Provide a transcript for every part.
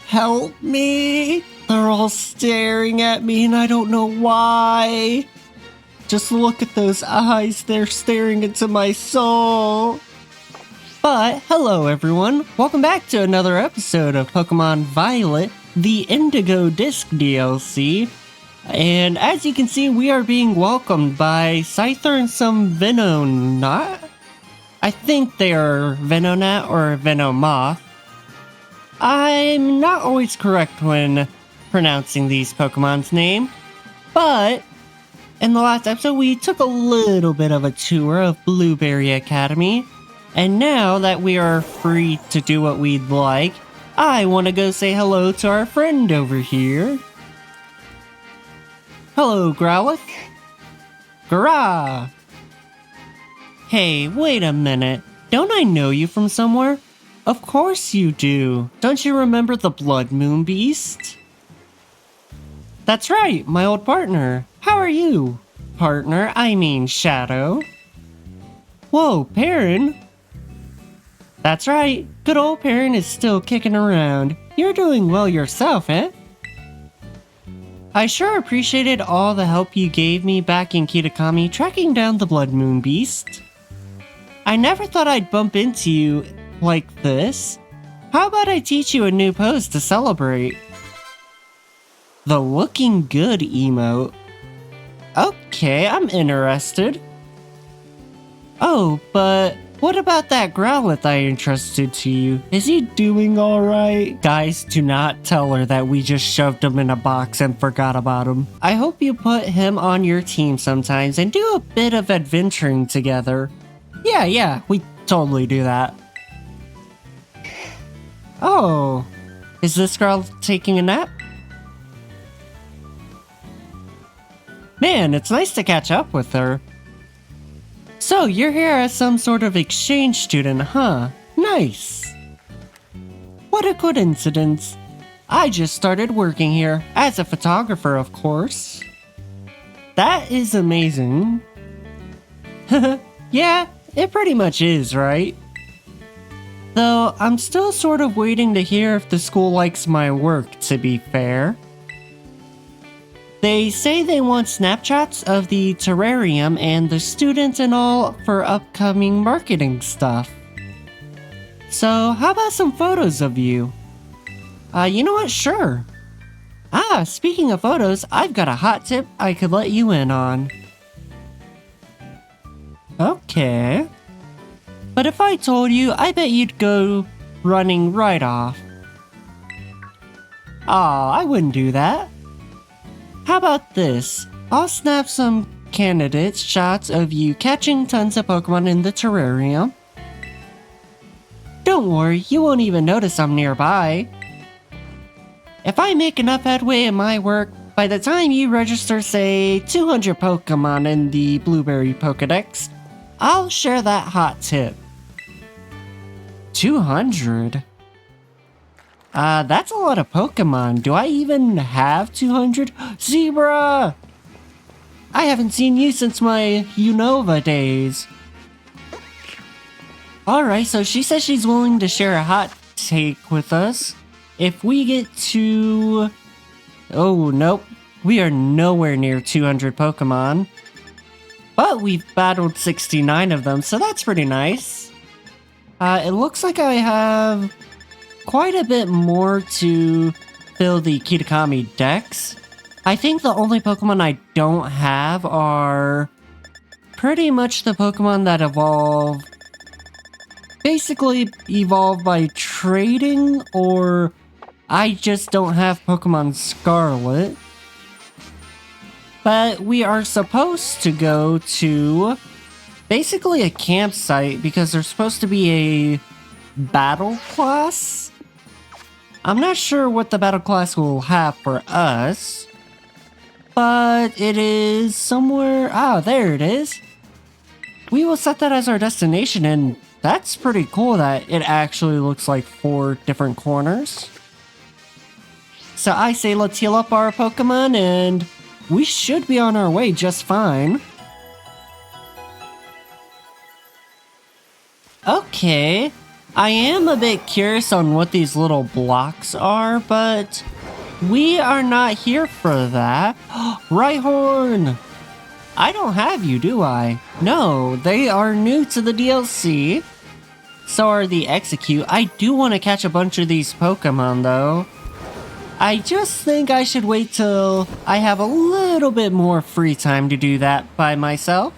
help me? They're all staring at me and I don't know why. Just look at those eyes, they're staring into my soul. But hello everyone, welcome back to another episode of Pokemon Violet, the Indigo Disc DLC. And as you can see, we are being welcomed by Scyther and some Venonat. I think they are Venonat or Venomoth. I'm not always correct when pronouncing these Pokemon's name, but in the last episode we took a little bit of a tour of Blueberry Academy, and now that we are free to do what we'd like, I want to go say hello to our friend over here. Hello, Growlithe. Grah! Hey, wait a minute. Don't I know you from somewhere? Of course you do. Don't you remember the Blood Moon Beast? That's right, my old partner. How are you? Partner, I mean Shadow. Whoa, Perrin. That's right, good old Perrin is still kicking around. You're doing well yourself, eh? I sure appreciated all the help you gave me back in Kitakami tracking down the Blood Moon Beast. I never thought I'd bump into you like this. How about I teach you a new pose to celebrate? The looking good emote. Okay, I'm interested. Oh, but what about that Growlithe I entrusted to you? Is he doing alright? Guys, do not tell her that we just shoved him in a box and forgot about him. I hope you put him on your team sometimes and do a bit of adventuring together. Yeah, we totally do that. Oh, is this girl taking a nap? Man, it's nice to catch up with her. So, you're here as some sort of exchange student, huh? Nice. What a coincidence. I just started working here, as a photographer, of course. That is amazing. Yeah, it pretty much is, right? Though, I'm still sort of waiting to hear if the school likes my work, to be fair. They say they want snapshots of the terrarium and the students and all for upcoming marketing stuff. So, how about some photos of you? You know what? Sure. Speaking of photos, I've got a hot tip I could let you in on. Okay. But if I told you, I bet you'd go running right off. I wouldn't do that. How about this? I'll snap some candidate shots of you catching tons of Pokemon in the terrarium. Don't worry, you won't even notice I'm nearby. If I make enough headway in my work, by the time you register, say, 200 Pokemon in the Blueberry Pokedex, I'll share that hot tip. 200? That's a lot of Pokemon. Do I even have 200? Zebra! I haven't seen you since my Unova days. Alright, so she says she's willing to share a hot take with us. If we get to... Oh, nope. We are nowhere near 200 Pokemon. But we've battled 69 of them, so that's pretty nice. It looks like I have quite a bit more to fill the Kitakami Dex. I think the only Pokemon I don't have are pretty much the Pokemon that evolve, basically evolve by trading, or I just don't have Pokemon Scarlet. But we are supposed to go to basically a campsite because there's supposed to be a battle class. I'm not sure what the battle class will have for us, but it is somewhere... there it is. We will set that as our destination, and that's pretty cool that it actually looks like 4 different corners. So I say let's heal up our Pokemon, and we should be on our way just fine. Okay, I am a bit curious on what these little blocks are, but we are not here for that. Rhyhorn! I don't have you, do I? No, they are new to the DLC. So are the Execute. I do want to catch a bunch of these Pokemon, though. I just think I should wait till I have a little bit more free time to do that by myself.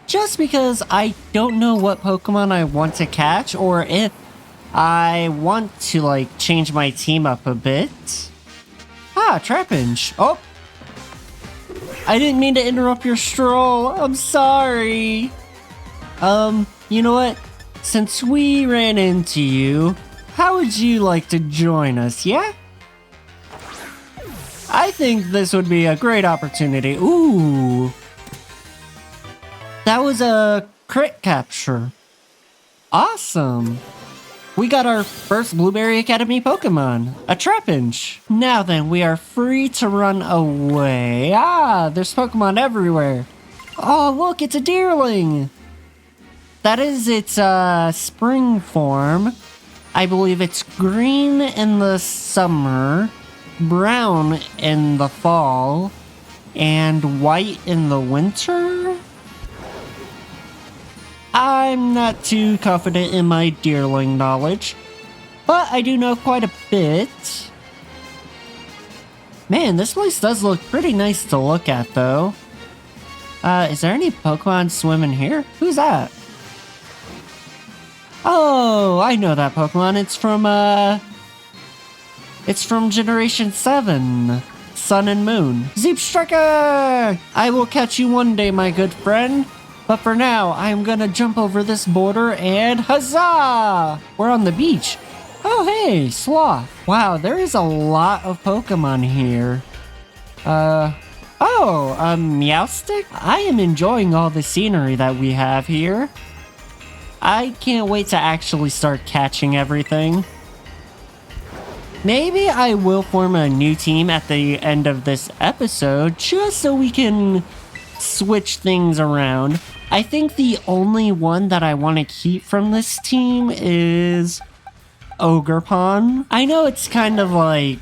Just because I don't know what Pokemon I want to catch, or if I want to, like, change my team up a bit. Ah, Trapinch. Oh! I didn't mean to interrupt your stroll. I'm sorry. You know what? Since we ran into you, how would you like to join us, yeah? I think this would be a great opportunity. Ooh. That was a crit capture. Awesome. We got our first Blueberry Academy Pokemon, a Trapinch. Now then, we are free to run away. Ah, there's Pokemon everywhere. Oh, look, it's a Deerling. That is its spring form. I believe it's green in the summer, brown in the fall, and white in the winter? I'm not too confident in my Deerling knowledge, but I do know quite a bit. Man, this place does look pretty nice to look at, though. Is there any Pokemon swimming here? Who's that? Oh, I know that Pokemon. It's from Generation 7, Sun and Moon. Zeepstrika! I will catch you one day, my good friend. But for now, I'm gonna jump over this border and huzzah! We're on the beach. Oh, hey, Sloth. Wow, there is a lot of Pokemon here. Meowstic? I am enjoying all the scenery that we have here. I can't wait to actually start catching everything. Maybe I will form a new team at the end of this episode, just so we can switch things around. I think the only one that I want to keep from this team is Ogerpon. I know it's kind of like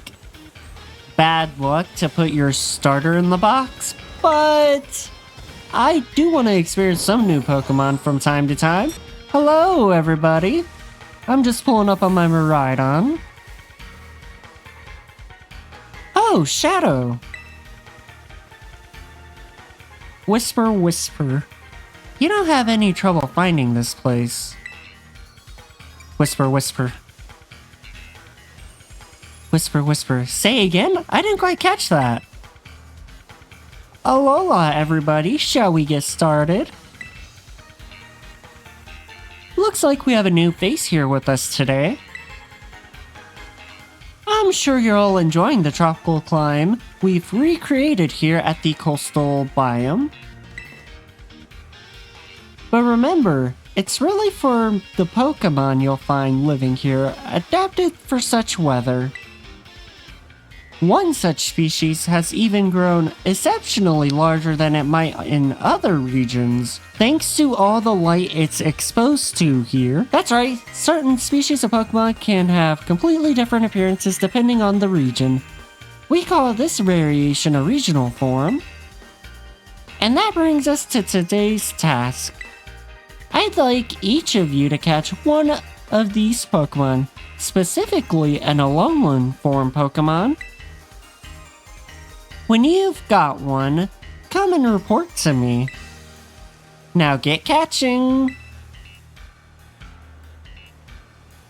bad luck to put your starter in the box, but I do want to experience some new Pokemon from time to time. Hello, everybody. I'm just pulling up on my Miraidon. Oh, Shadow. Whisper, whisper. You don't have any trouble finding this place. Whisper, whisper. Whisper, whisper. Say again? I didn't quite catch that. Alola, everybody. Shall we get started? Looks like we have a new face here with us today. I'm sure you're all enjoying the tropical climb we've recreated here at the coastal biome. But remember, it's really for the Pokemon you'll find living here, adapted for such weather. One such species has even grown exceptionally larger than it might in other regions, thanks to all the light it's exposed to here. That's right, certain species of Pokemon can have completely different appearances depending on the region. We call this variation a regional form. And that brings us to today's task. I'd like each of you to catch one of these Pokemon, specifically an Alolan form Pokemon. When you've got one, come and report to me. Now get catching!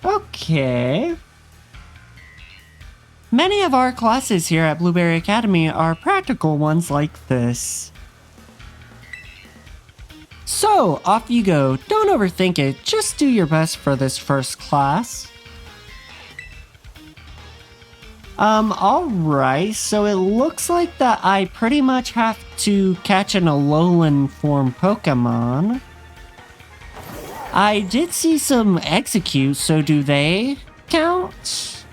Okay. Many of our classes here at Blueberry Academy are practical ones like this. So, off you go. Don't overthink it. Just do your best for this first class. Alright, so it looks like that I pretty much have to catch an Alolan form Pokemon. I did see some Execute, so do they count?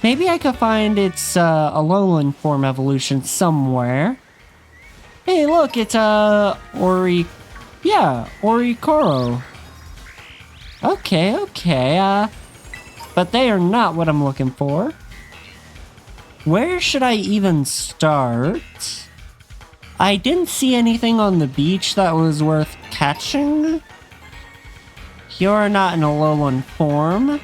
Maybe I could find its Alolan form evolution somewhere. Hey, look, it's Oricoro. Okay, but they are not what I'm looking for. Where should I even start? I didn't see anything on the beach that was worth catching. You're not in a Alolan form.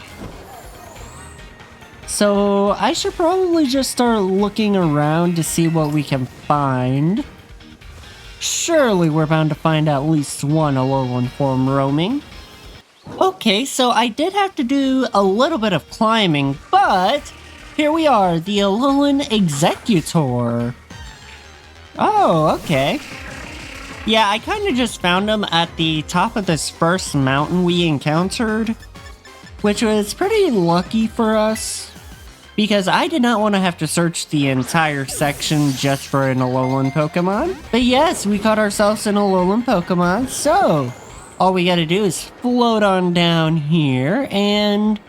So I should probably just start looking around to see what we can find. Surely we're bound to find at least one Alolan form roaming. Okay, so I did have to do a little bit of climbing, but here we are, the Alolan Executor. Oh, okay. Yeah, I kind of just found him at the top of this first mountain we encountered, which was pretty lucky for us, because I did not want to have to search the entire section just for an Alolan Pokemon. But yes, we caught ourselves an Alolan Pokemon, so all we gotta do is float on down here, and,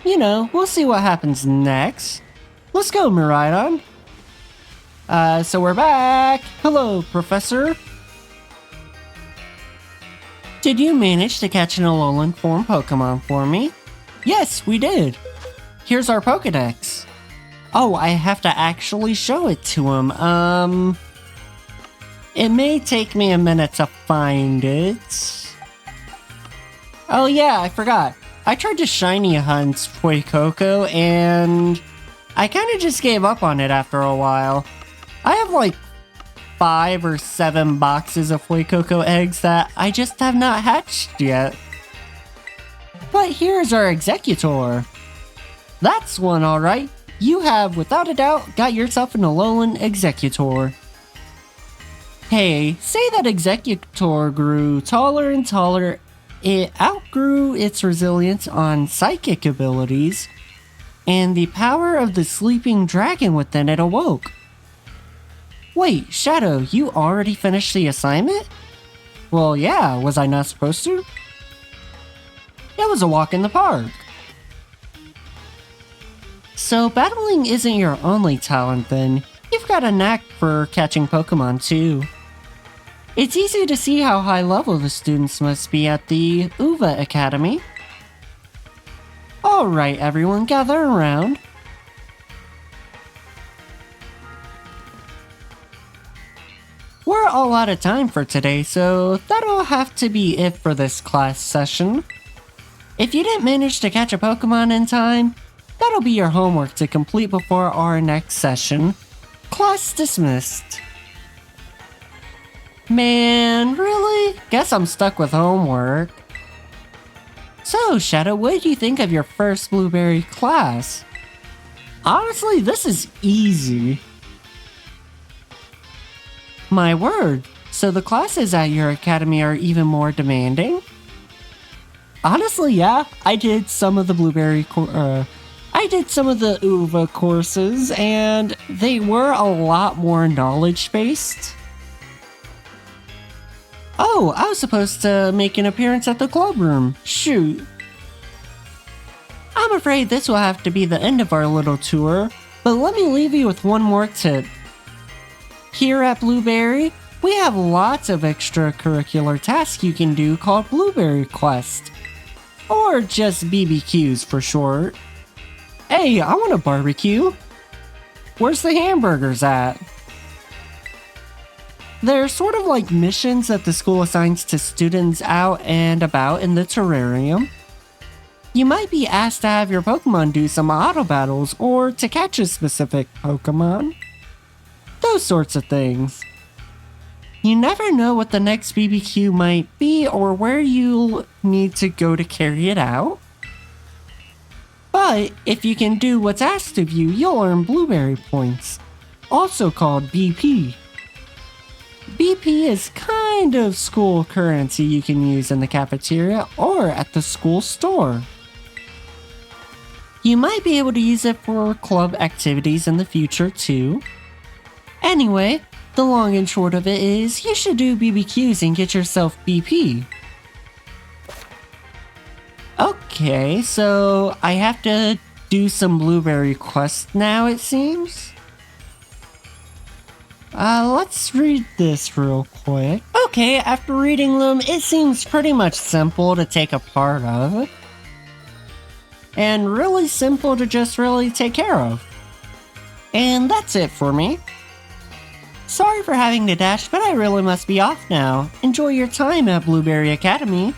you know, we'll see what happens next. Let's go, Miraidon. So we're back. Hello, Professor. Did you manage to catch an Alolan form Pokemon for me? Yes, we did. Here's our Pokedex. Oh, I have to actually show it to him. It may take me a minute to find it. Oh yeah, I forgot. I tried to shiny hunt Fuecoco, and I kind of just gave up on it after a while. I have like 5 or 7 boxes of Fuecoco eggs that I just have not hatched yet. But here's our Executor. That's one alright. You have, without a doubt, got yourself an Alolan Executor. Hey, say that Executor grew taller and taller. It outgrew its resilience on psychic abilities, and the power of the sleeping dragon within it awoke. Wait, Shadow, you already finished the assignment? Well, yeah, was I not supposed to? It was a walk in the park. So battling isn't your only talent then. You've got a knack for catching Pokemon too. It's easy to see how high level the students must be at the UVA Academy. Alright everyone, gather around. We're all out of time for today, so that'll have to be it for this class session. If you didn't manage to catch a Pokemon in time, that'll be your homework to complete before our next session. Class dismissed. Man, really? Guess I'm stuck with homework. So, Shadow, what did you think of your first Blueberry class? Honestly, this is easy. My word, so the classes at your academy are even more demanding? Honestly, yeah, I did some of the UVA courses, and they were a lot more knowledge-based. Oh, I was supposed to make an appearance at the club room. Shoot. I'm afraid this will have to be the end of our little tour, but let me leave you with one more tip. Here at Blueberry, we have lots of extracurricular tasks you can do called Blueberry Quest, or just BBQs for short. Hey, I want a barbecue. Where's the hamburgers at? They're sort of like missions that the school assigns to students out and about in the terrarium. You might be asked to have your Pokemon do some auto battles or to catch a specific Pokemon. Those sorts of things. You never know what the next BBQ might be or where you'll need to go to carry it out. But if you can do what's asked of you, you'll earn Blueberry Points, also called BP. BP is kind of school currency you can use in the cafeteria or at the school store. You might be able to use it for club activities in the future too. Anyway, the long and short of it is you should do BBQs and get yourself BP. Okay, so I have to do some Blueberry quests now, it seems. Let's read this real quick. Okay, after reading them, it seems pretty much simple to take a part of. And really simple to just really take care of. And that's it for me. Sorry for having to dash, but I really must be off now. Enjoy your time at Blueberry Academy.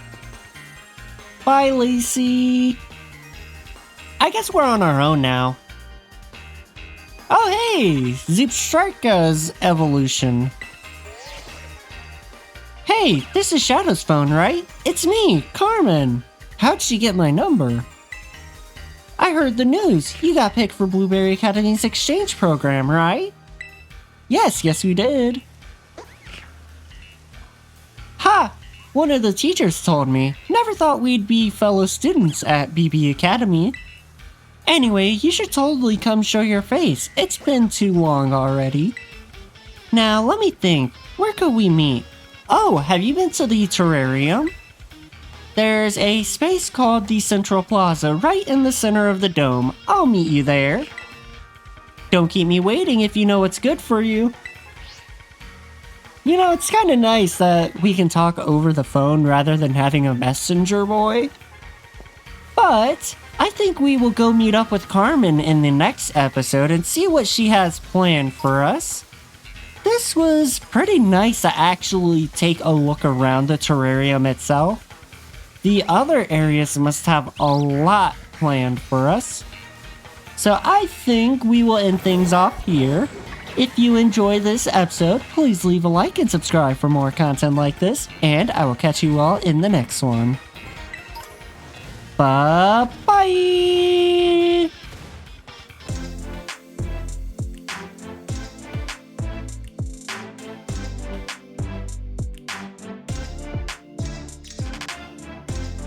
Bye, Lacey. I guess we're on our own now. Oh hey, Zipstrika's evolution. Hey, this is Shadow's phone, right? It's me, Carmen. How'd she get my number? I heard the news. You got picked for Blueberry Academy's exchange program, right? Yes, we did. Ha! One of the teachers told me. Never thought we'd be fellow students at BB Academy. Anyway, you should totally come show your face. It's been too long already. Now, let me think. Where could we meet? Oh, have you been to the terrarium? There's a space called the Central Plaza right in the center of the dome. I'll meet you there. Don't keep me waiting if you know what's good for you. You know, it's kind of nice that we can talk over the phone rather than having a messenger boy. But I think we will go meet up with Carmen in the next episode and see what she has planned for us. This was pretty nice to actually take a look around the terrarium itself. The other areas must have a lot planned for us. So I think we will end things off here. If you enjoyed this episode, please leave a like and subscribe for more content like this, and I will catch you all in the next one. Bye-bye!